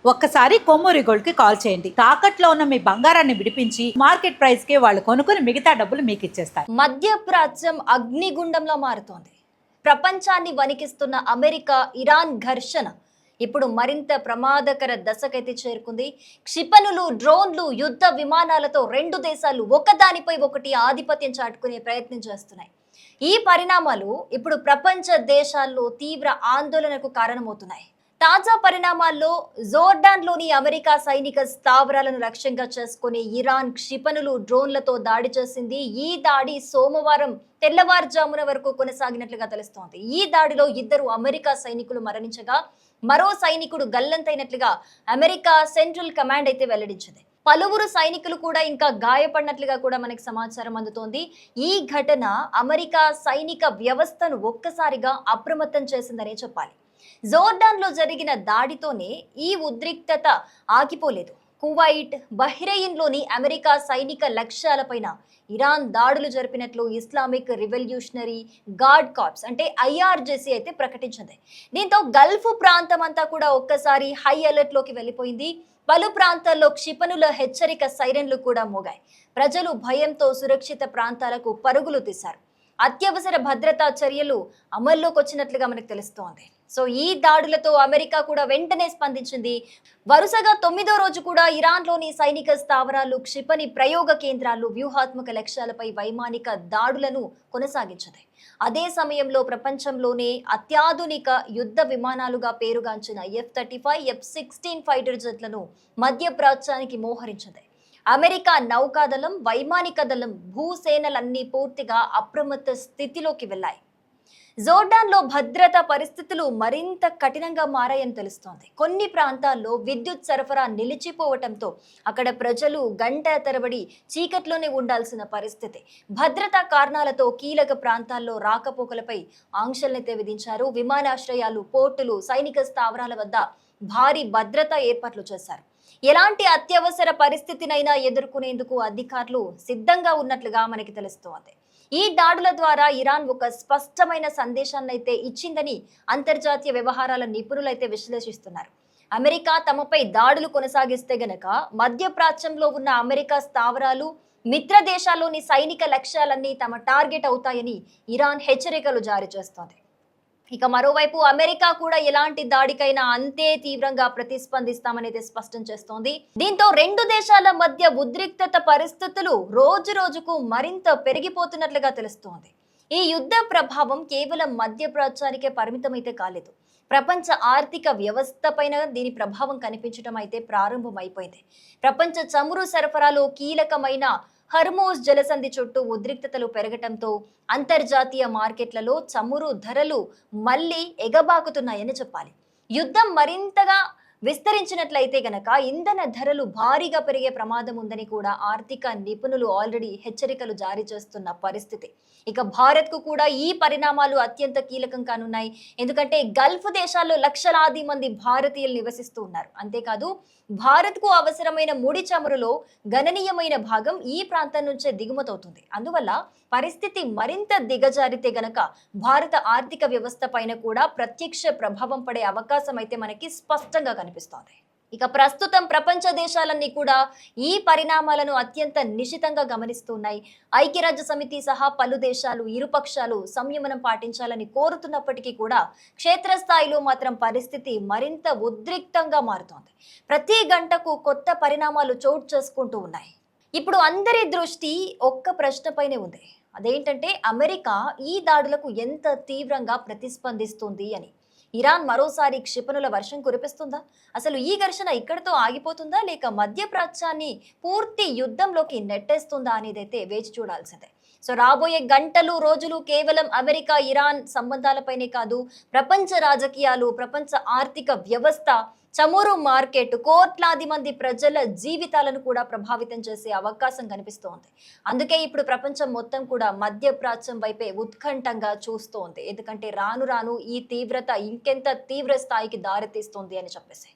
ఒక్కసారి కొమ్మూరి గోల్డ్ కి కాల్ చేయండి. తాకట్లో ఉన్న మీ బంగారాన్ని విడిపించి మార్కెట్ ప్రైస్ కి వాళ్ళు కొనుక్కుని మిగతా డబ్బులు మీకు ఇచ్చేస్తారు. మధ్యప్రాచ్యం అగ్నిగుండంలో మారుతోంది. ప్రపంచాన్ని వణికిస్తున్న అమెరికా ఇరాన్ ఘర్షణ ఇప్పుడు మరింత ప్రమాదకర దశకైతే చేరుకుంది. క్షిపణులు, డ్రోన్లు, యుద్ధ విమానాలతో రెండు దేశాలు ఒకదానిపై ఒకటి ఆధిపత్యం చాటుకునే ప్రయత్నం చేస్తున్నాయి. ఈ పరిణామాలు ఇప్పుడు ప్రపంచ దేశాల్లో తీవ్ర ఆందోళనకు కారణమవుతున్నాయి. తాజా పరిణామాల్లో జోర్డాన్లోని అమెరికా సైనిక స్థావరాలను లక్ష్యంగా చేసుకుని ఇరాన్ క్షిపణులు, డ్రోన్లతో దాడి చేసింది. ఈ దాడి సోమవారం తెల్లవారుజామున వరకు కొనసాగినట్లుగా తెలుస్తోంది. ఈ దాడిలో 2 అమెరికా సైనికులు మరణించగా మరో సైనికుడు గల్లంతైనట్లుగా అమెరికా సెంట్రల్ కమాండ్ అయితే వెల్లడించింది. పలువురు సైనికులు కూడా ఇంకా గాయపడినట్లుగా కూడా మనకి సమాచారం అందుతోంది. ఈ ఘటన అమెరికా సైనిక వ్యవస్థను ఒక్కసారిగా అప్రమత్తం చేసిందనే చెప్పాలి. జోర్డాన్లో జరిగిన దాడితోనే ఈ ఉద్రిక్తత ఆగిపోలేదు. కువైట్, బహ్రెయిన్లోని అమెరికా సైనిక లక్ష్యాలపైన ఇరాన్ దాడులు జరిపినట్లు ఇస్లామిక్ రివల్యూషనరీ గార్డ్ కార్ప్స్ అంటే IRGC అయితే ప్రకటించింది. దీంతో గల్ఫ్ ప్రాంతం అంతా కూడా ఒక్కసారి హై అలర్ట్ లోకి వెళ్ళిపోయింది. పలు ప్రాంతాల్లో క్షిపణుల హెచ్చరిక సైరన్లు కూడా మోగాయి. ప్రజలు భయంతో సురక్షిత ప్రాంతాలకు పరుగులు తీశారు. అత్యవసర భద్రతా చర్యలు అమల్లోకి వచ్చినట్లుగా మనకు తెలుస్తోంది. సో ఈ దాడులతో అమెరికా కూడా వెంటనే స్పందించింది. వరుసగా 9వ రోజు కూడా ఇరాన్లోని సైనిక స్థావరాలు, క్షిపణి ప్రయోగ కేంద్రాలు, వ్యూహాత్మక లక్ష్యాలపై వైమానిక దాడులను కొనసాగించింది. అదే సమయంలో ప్రపంచంలోనే అత్యాధునిక యుద్ధ విమానాలుగా పేరుగాంచిన F-35, F-16 ఫైటర్ జెట్లను మధ్యప్రాచ్యానికి మోహరించింది. అమెరికా నౌకాదళం, వైమానిక దళం, భూసేనలన్నీ పూర్తిగా అప్రమత్త స్థితిలోకి వెళ్లాయి. జోర్డాన్లో భద్రతా పరిస్థితులు మరింత కఠినంగా మారాయని తెలుస్తోంది. కొన్ని ప్రాంతాల్లో విద్యుత్ సరఫరా నిలిచిపోవటంతో అక్కడ ప్రజలు గంట తరబడి చీకట్లోనే ఉండాల్సిన పరిస్థితి. భద్రతా కారణాలతో కీలక ప్రాంతాల్లో రాకపోకలపై ఆంక్షలనైతే విధించారు. విమానాశ్రయాలు, పోర్టులు, సైనిక స్థావరాల వద్ద భారీ భద్రతా ఏర్పాట్లు చేశారు. ఎలాంటి అత్యవసర పరిస్థితినైనా ఎదుర్కొనేందుకు అధికారులు సిద్ధంగా ఉన్నట్లుగా మనకి తెలుస్తోంది. ఈ దాడుల ద్వారా ఇరాన్ ఒక స్పష్టమైన సందేశాన్ని అయితే ఇచ్చిందని అంతర్జాతీయ వ్యవహారాల నిపుణులైతే విశ్లేషిస్తున్నారు. అమెరికా తమపై దాడులు కొనసాగిస్తే గనక మధ్యప్రాచ్యంలో ఉన్న అమెరికా స్థావరాలు, మిత్ర దేశాల్లోని సైనిక లక్ష్యాలన్నీ తమ టార్గెట్ అవుతాయని ఇరాన్ హెచ్చరికలు జారీ చేస్తోంది. ఇక మరోవైపు అమెరికా కూడా ఎలాంటి దాడికైనా అంతే తీవ్రంగా ప్రతిస్పందిస్తామనేది స్పష్టం చేస్తోంది. దీంతో రెండు దేశాల మధ్య ఉద్రిక్తత పరిస్థితులు రోజు రోజుకు మరింత పెరిగిపోతున్నట్లుగా తెలుస్తోంది. ఈ యుద్ధ ప్రభావం కేవలం మధ్యప్రాచ్యానికే పరిమితమైతే కాలేదు. ప్రపంచ ఆర్థిక వ్యవస్థ పైన దీని ప్రభావం కనిపించడం అయితే ప్రారంభమైపోయింది. ప్రపంచ చమురు సరఫరాలో కీలకమైన హర్మోజ్ జలసంధి చుట్టూ ఉద్రిక్తతలు పెరగటంతో అంతర్జాతీయ మార్కెట్లలో చమురు ధరలు మళ్లీ ఎగబాకుతున్నాయని చెప్పాలి. యుద్ధం మరింతగా విస్తరించినట్లయితే గనక ఇంధన ధరలు భారీగా పెరిగే ప్రమాదం ఉందని కూడా ఆర్థిక నిపుణులు ఆల్రెడీ హెచ్చరికలు జారీ చేస్తున్న పరిస్థితి. ఇక భారత్ కు కూడా ఈ పరిణామాలు అత్యంత కీలకం కానున్నాయి. ఎందుకంటే గల్ఫ్ దేశాల్లో లక్షలాది మంది భారతీయులు నివసిస్తూ ఉన్నారు. అంతేకాదు భారత్ కు అవసరమైన ముడి చమురులో గణనీయమైన భాగం ఈ ప్రాంతం నుంచే దిగుమతవుతుంది. అందువల్ల పరిస్థితి మరింత దిగజారితే గనక భారత ఆర్థిక వ్యవస్థ పైన కూడా ప్రత్యక్ష ప్రభావం పడే అవకాశం అయితే మనకి స్పష్టంగా కనిపిస్తోంది. ఇక ప్రస్తుతం ప్రపంచ దేశాలన్నీ కూడా ఈ పరిణామాలను అత్యంత నిశితంగా గమనిస్తున్నాయి. ఐక్యరాజ్య సమితి సహా పలు దేశాలు ఇరుపక్షాలు సంయమనం పాటించాలని కోరుతున్నప్పటికీ కూడా క్షేత్రస్థాయిలో మాత్రం పరిస్థితి మరింత ఉద్రిక్తంగా మారుతోంది. ప్రతి గంటకు కొత్త పరిణామాలు చోటు చేసుకుంటూ ఉన్నాయి. ఇప్పుడు అందరి దృష్టి ఒక్క ప్రశ్నపైనే ఉంది. అదేంటంటే అమెరికా ఈ దాడులకు ఎంత తీవ్రంగా ప్రతిస్పందిస్తుంది అని. ఇరాన్ మరోసారి క్షిపణుల వర్షం కురిపిస్తుందా? అసలు ఈ ఘర్షణ ఇక్కడితో ఆగిపోతుందా, లేక మధ్యప్రాచ్యాన్ని పూర్తి యుద్ధంలోకి నెట్టేస్తుందా అనేదైతే వేచి చూడాల్సిందే. సో రాబోయే గంటలు, రోజులు కేవలం అమెరికా ఇరాన్ సంబంధాలపైనే కాదు, ప్రపంచ రాజకీయాలు, ప్రపంచ ఆర్థిక వ్యవస్థ, చమురు మార్కెట్, కోట్లాది మంది ప్రజల జీవితాలను కూడా ప్రభావితం చేసే అవకాశం కనిపిస్తోంది. అందుకే ఇప్పుడు ప్రపంచం మొత్తం కూడా మధ్యప్రాచ్యం వైపే ఉత్కంఠంగా చూస్తోంది. ఎందుకంటే రాను రాను ఈ తీవ్రత ఇంకెంత తీవ్ర స్థాయికి దారితీస్తుంది అని చెప్పేసి